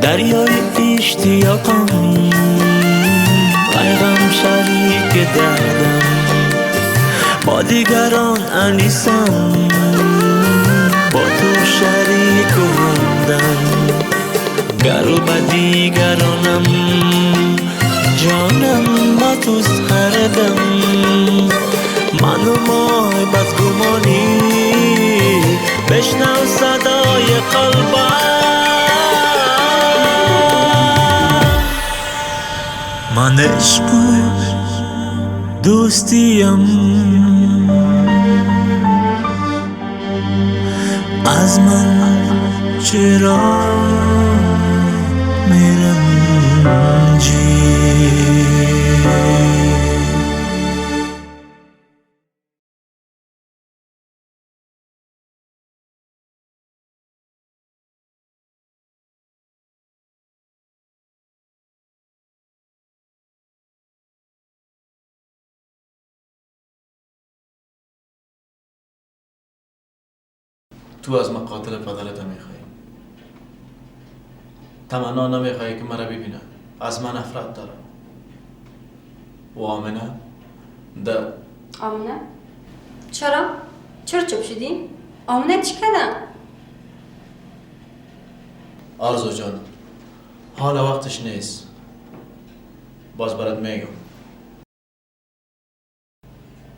دریای اشتیاقم غرقم شریک دردم با دیگران انیسم با تو شریک و همدم گر به دیگرانم جانم با توست هر دم من و مای بدگمانی بشنو صدای قلبم من عشق و دوستیم ازمن چرا میرنجی تو از من قاتل پدرت میخوایی، تمنا نمیخوایی که مرا ببینه. از من نفرت دارم. و آمنه آمنه؟ چرا چوب شدی؟ آمنه چی کردن؟ آرزو جان، حال وقتش نیست. باز برات میگم،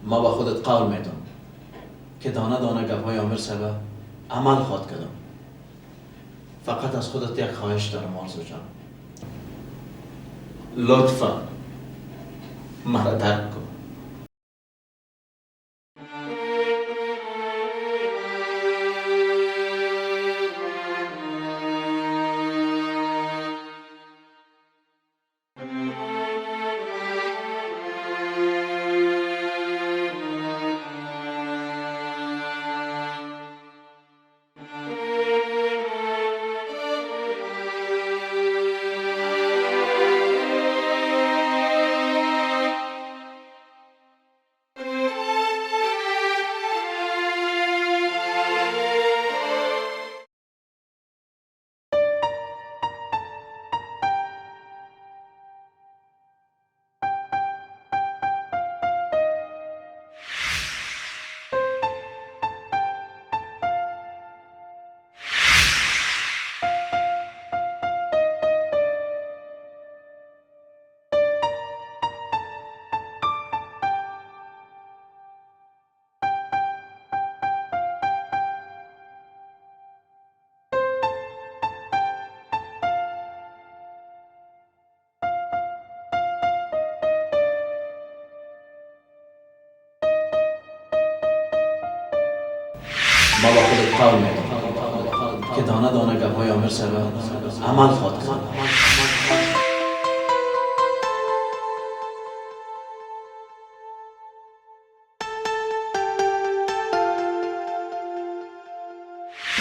ما با خودت قول میدم که دانه دانه گپ‌های عامر سبا عمل خواد کردم. فقط از خودت یک خواهش دارم آرزو جان، لطفا مرا درک کن. ما با خودت قول میدم که دانه دانه گپ‌های عامر سبا عمل خواد کردم.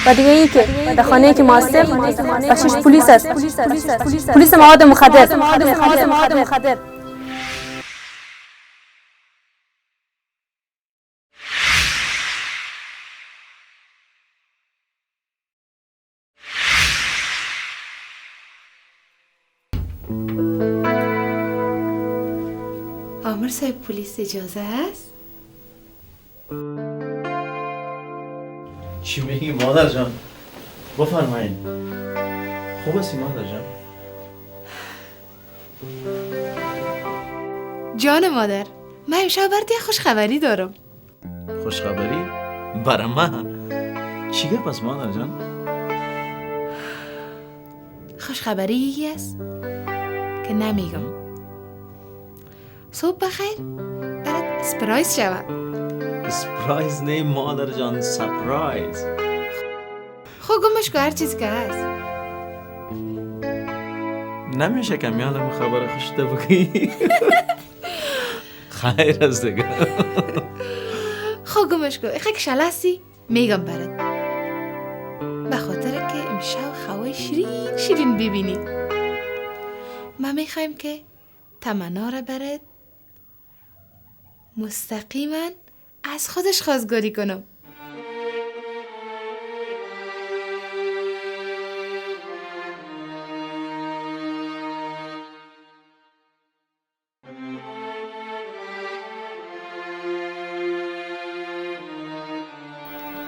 و دیگه ای که در خانه که ما هستیم و 6 پلیس است، پلیس مواد مخدر. عامر صاحب پلیس اجازه هست؟ چی میگی مادر جان؟ بفرمایید. خوب هستی مادر جان؟ جان مادر، من امشب برات یه خوشخبری دارم. خوشخبری؟ برای من؟ چی گپ است مادر جان؟ خوشخبری یکی است که نمیگم. صبح بخیر برات اسپرایز شود. اسپرایز نه مادر جان، سپرایز. خب گمش که هر چیز که هست. نمیشه که میانم خبر خوشته بگی؟ خیر است دیگه. خب گمش که اخی کشل هستی میگم برات، به خاطر که امشب خواه شیرین ببینی. ما میخوایم که تمنا را برات مستقیما از خودش خواستگاری کنم.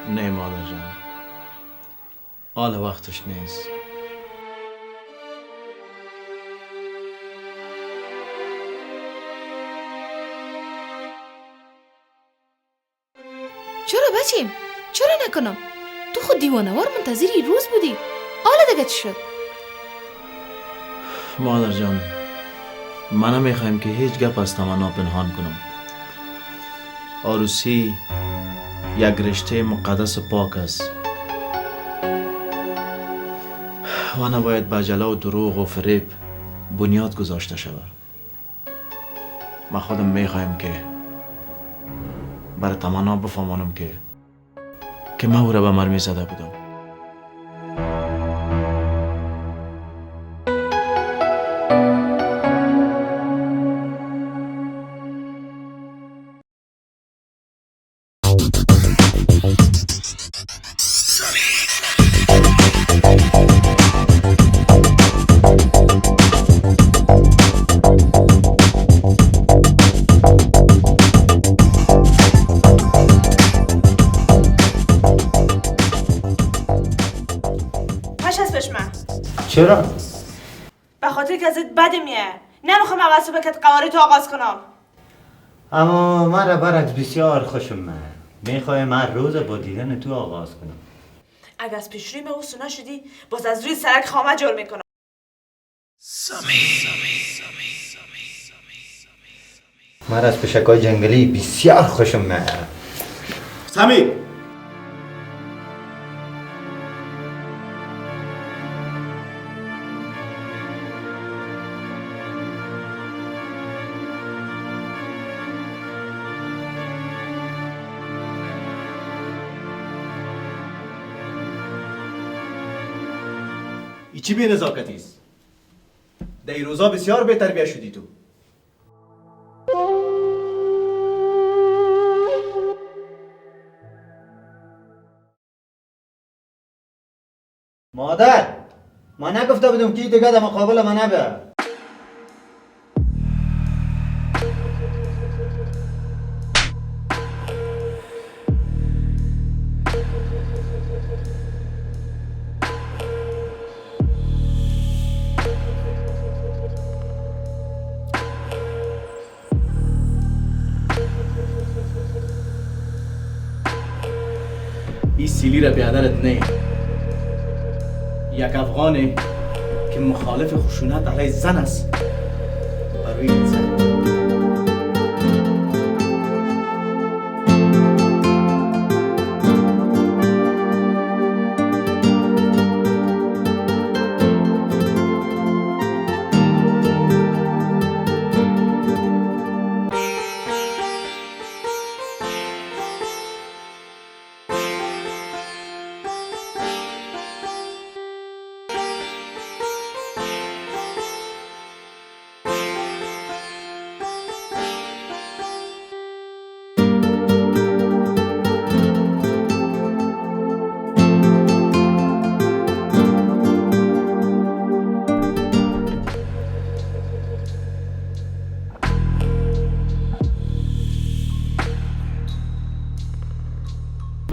نه مادر جان، حال وقتش نیست. چرا بچیم؟ چرا نکنم؟ تو خود دیوانوار منتظری روز بودی. حالا دیگه چی شد؟ مادر جان، من نمیخوایم که هیچ گپ از تمنا پنهان کنم. عروسی یک رشته مقدس و پاک است و نباید با جلا و دروغ و فریب بنیاد گذاشته شود. ما خودم میخوایم که برای تمنا بفهمانم که من او را به مرمی زده بودم. چرا؟ به خاطر که ازت بد میه. نمیخوام عوض بکت قواری تو آغاز کنم. اما من را برات بسیار خوشم من. میخوایم من روز با دیدن تو آغاز کنم. اگه از پیش روی او سنا شدی باز از روی سرک خامه جور میکنم. من از پشکای جنگلی بسیار خوشم من. سمی چی بی نزاکتی است؟ در این روزا بسیار به تربیت شدی تو. مادر، من نگفته بودم که دیگه در مقابل من نبه. این سیلی را بیادرت نه. یک افغانی که مخالف خشونت علیه زن است برای این زن.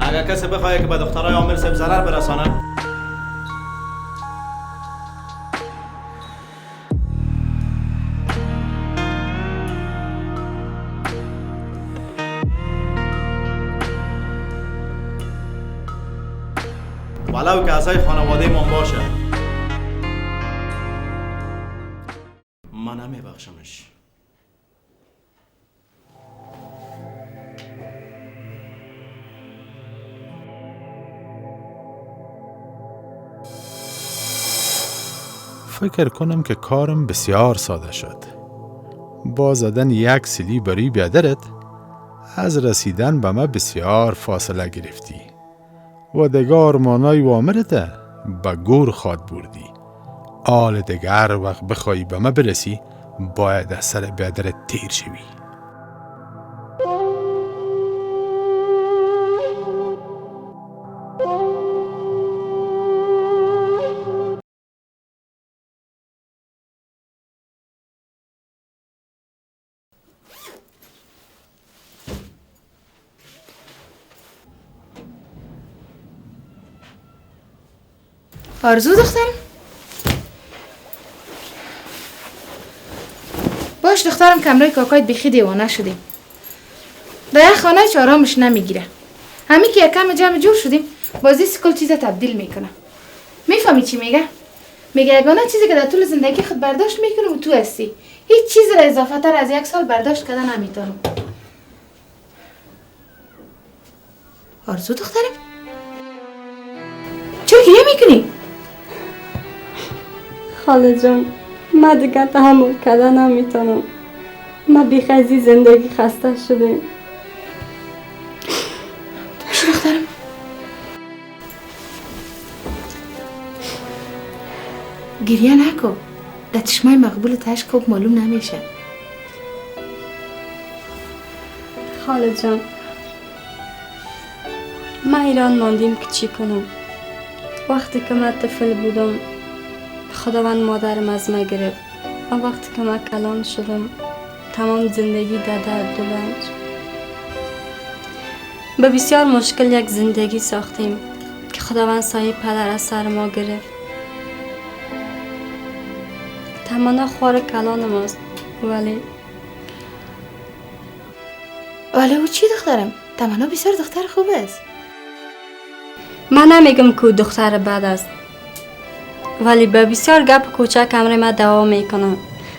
اگر کسی بخواهی که به دخترای عامر صاحب ضرر برسانه ولو که اعضای خانواده من باشه من نمیبخشمش. فکر کنم که کارم بسیار ساده شد. با زدن یک سیلی برای بیادرت از رسیدن به ما بسیار فاصله گرفتی و دیگر آرمانای وامرت به گور خواد بردی. آل دیگر وقت بخوایی به ما برسی باید از سر بیادرت تیر شوی. آرزو دخترم؟ باش دخترم، کمره کاکایت بیخی دیوانه شدیم. در یک خانه آرامش نمیگیره. همین که یکم جمع جور شدیم بازی سکل چیز تبدیل میکنه. میفهمی چی میگه؟ میگه یگانه چیزی که در طول زندگی خود برداشت میکنم و تو هستی. هیچ چیزی را اضافه تر از 1 سال برداشت کردن نمیتونم. آرزو دخترم؟ چرا گریه میکنی؟ خاله جان، من دیگه تحمل کردن نمیتونم. من بیخ از این زندگی خسته شدم. باشه دخترم. گریه نکن. در چشمای مقبول تشک خوب معلوم نمیشه. خاله جان، ما ایران ماندیم که چی کنم. وقتی که من طفل بودم خداوند مادرم از من گرفت و وقتی که من کلان شدم تمام زندگی در درد و رنج. به بسیار مشکل یک زندگی ساختیم که خداوند سایه پدر از سر ما گرفت. تمنا خوار کلان ماست، ولی او چی دخترم؟ تمنا بسیار دختر خوب است. من نمیگم که او دختر بد است، ولی به بسیار گپ کوچک امر ما دعوا میکنه.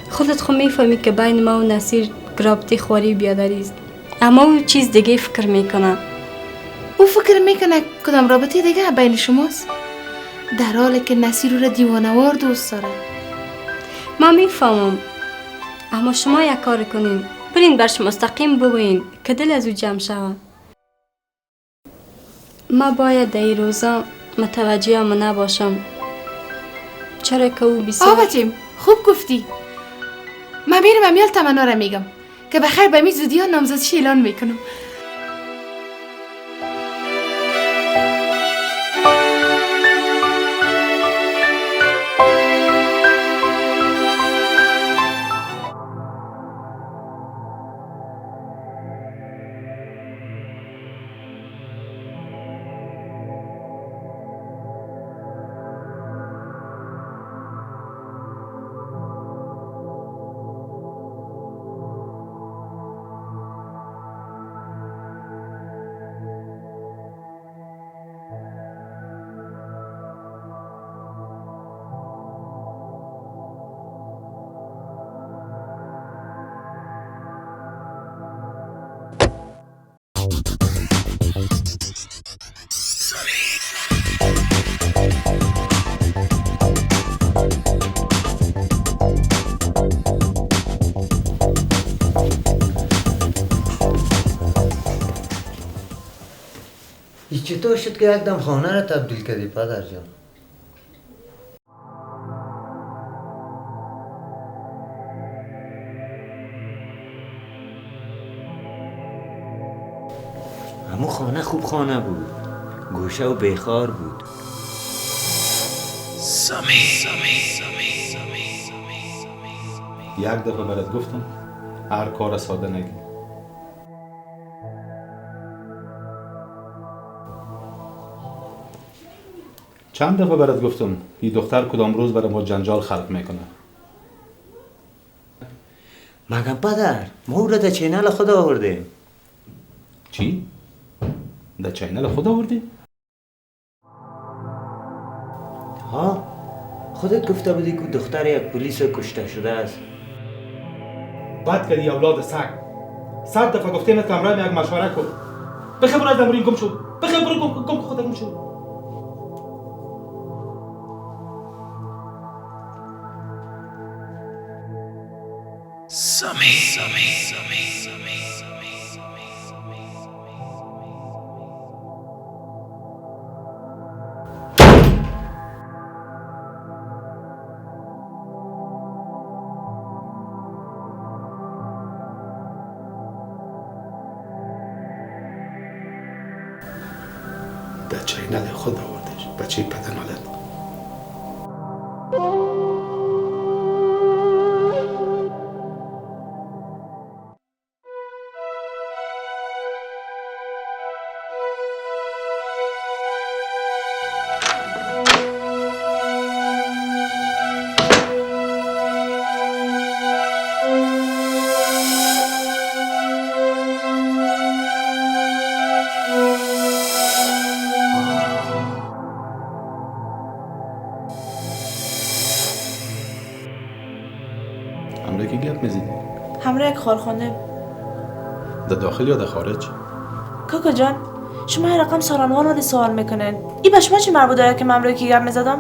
خودت خود میفهمی که بین ما و نصیر رابطه خواری بیادری است، اما او چیز دیگه فکر میکنه. او فکر میکنه کدام رابطه دیگه بین شماست؟ در حالی که نصیر او را دیوانوار دوست داره. من میفهمم، اما شما یک کار کنین، برین برش مستقیم بگوین که دل از او جمع شود. من باید در این روزا متوجه ما نباشم، چرا که او بسیار بچیم خوب گفتی. من میرم امیال تمنا را میگم که بخیر به می زودی ها نامزدیش اعلان میکنم. این چطور شد که یک دم خانه را تبدیل کردی پدر جان؟ همون خانه خوب خانه بود، گوشه و بیخار بود. یک دفعه برات گفتم هر کار ساده نگی. چند دفعه برات گفتم این دختر کدام روز برای ما جنجال خلق میکنه. مگه پدر ما او را در چینل خود آوردیم. چی؟ در چینل خود آوردی؟ ها، خودت گفته بودی که دختر یک پلیس کشته شده است. بد کردی اولاد سگ. 100 دفعه گفتیم که همراه یک مشوره کن. بخیر برو از دمورین گم شو. بخیر برو گم خود گم شو. در چینل خود آوردش. بچه پدنالت. کجایت میزید؟ همراه یک کارخانه. در داخل یا در خارج؟ کاکا جان شما هر رقم سارانوان سوال میکنین. این به شما چی مربوط داره که من روی کی گپ میزدم؟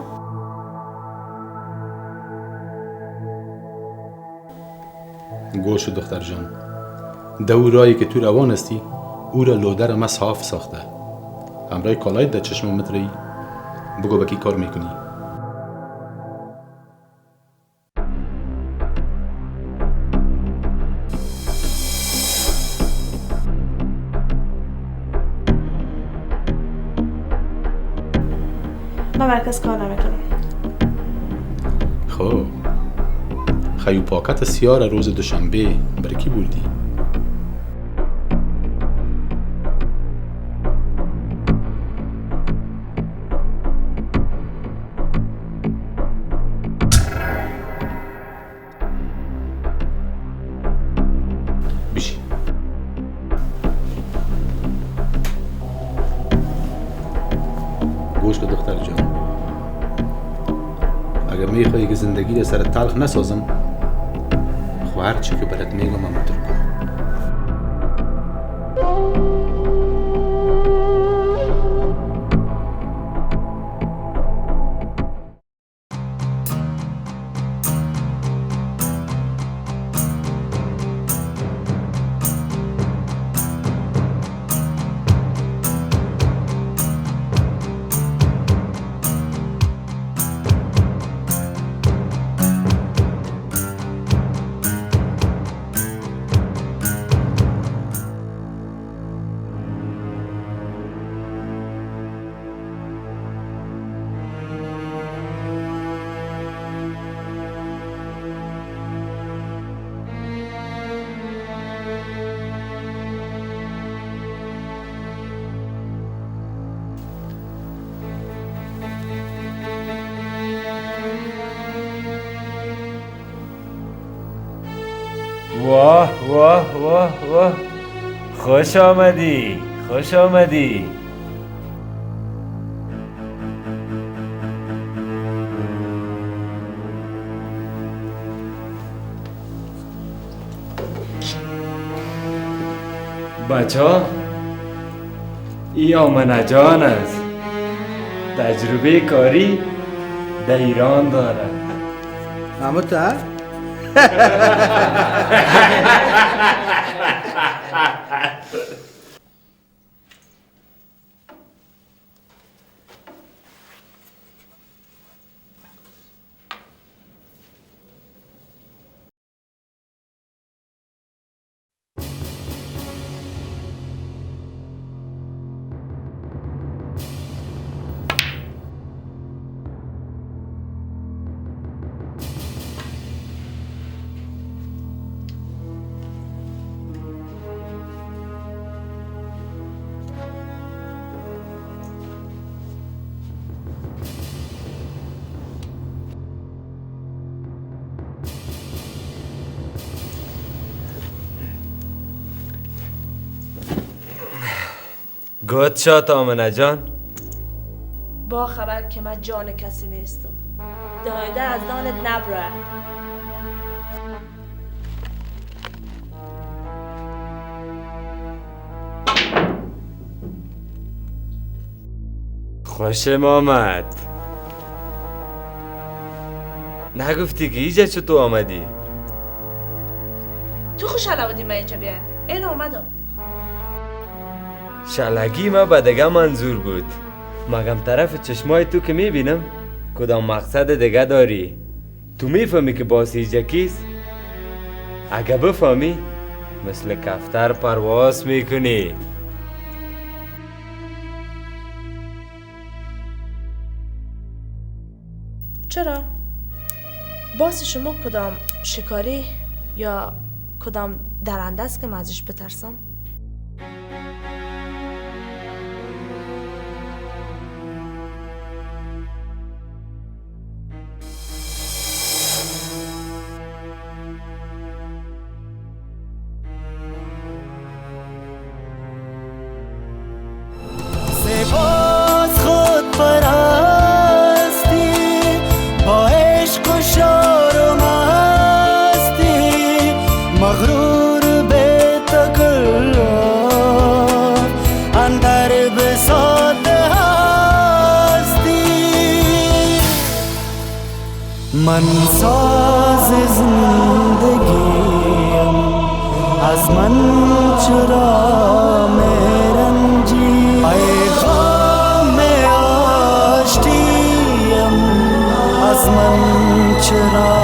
گوش دختر جان، دو رایی که تو روان استی او را لودر ما صاف ساخته. همراه کالایت در چشم متری بگو با کی کار میکنی؟ من مرکز کار نمیکنم. خب خیو پاکت سیار روز دوشنبه برای کی بردی؟ بیشی گوش که دختر جان، اگر میخوایی که زندگی را سر تلخ نسازم خو هر چی که برات میگم همونطور کن. واه واه واه واه، خوش آمدی خوش آمدی. بچه ها ای آمنه جان است، تجربه کاری در ایران داره. اما تا؟ گوت شاد آمنه جان. با خبر که من جان کسی نیستم. دایده از دانت نبره. خوشم آمد. نگفتی که ایجا چطور آمدی؟ تو خوشحال بودی من اینجا بیایم. این آمدم. شلگی ما به دیگه منظور بود. مگم طرف چشمای تو که میبینم کدام مقصد دیگه داری. تو میفهمی که باس ایجا کیست؟ اگه بفهمی مثل کفتر پرواز میکنی. چرا؟ باس شما کدام شکاری یا کدام درنده است که من ازش بترسم؟ سپاس خود پرستی با عشق و شار و مستی من ساز زندگیم از من چرا میرنجی ای خام آشتیم از من چرا